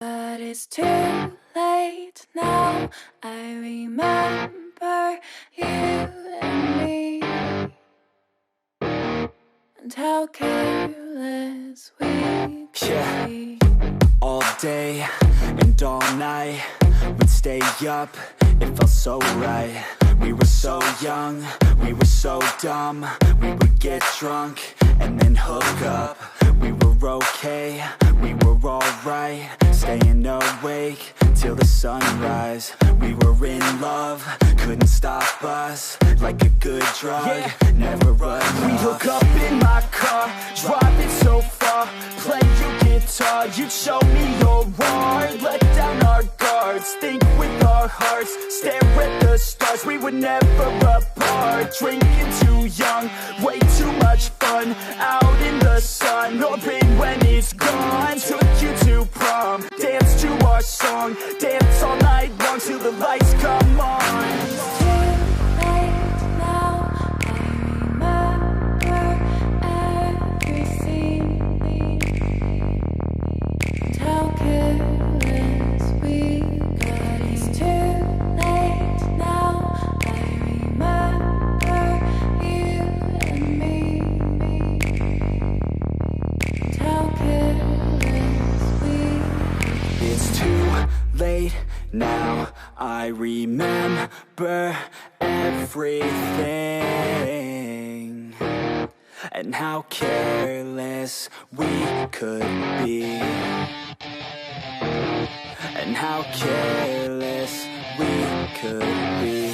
But it's too late now. I remember you and me, and how careless we could be. All day and all night, we'd stay up, it felt so right. We were so young, we were so dumb. We would get drunk and then hook up. We were okay, we were alright, staying awake till the sunrise. We were in love, couldn't stop us, like a good drug, never enough. We'd hook up in my car, driving so far, play your guitar, you'd show me your art, let down our guards, think with our hearts, stare at the stars. We were never apart, drinking too young, way too much fun, out in the sun, or pain when it's gone. Took you to prom, dance to our song, dance all night long till the lights come on. It's too late now. I remember everything, and how careless we got. It's too late now. I remember you and me, and how careless we got. It's too late now, I remember everything, and how careless we could be, and how careless we could be.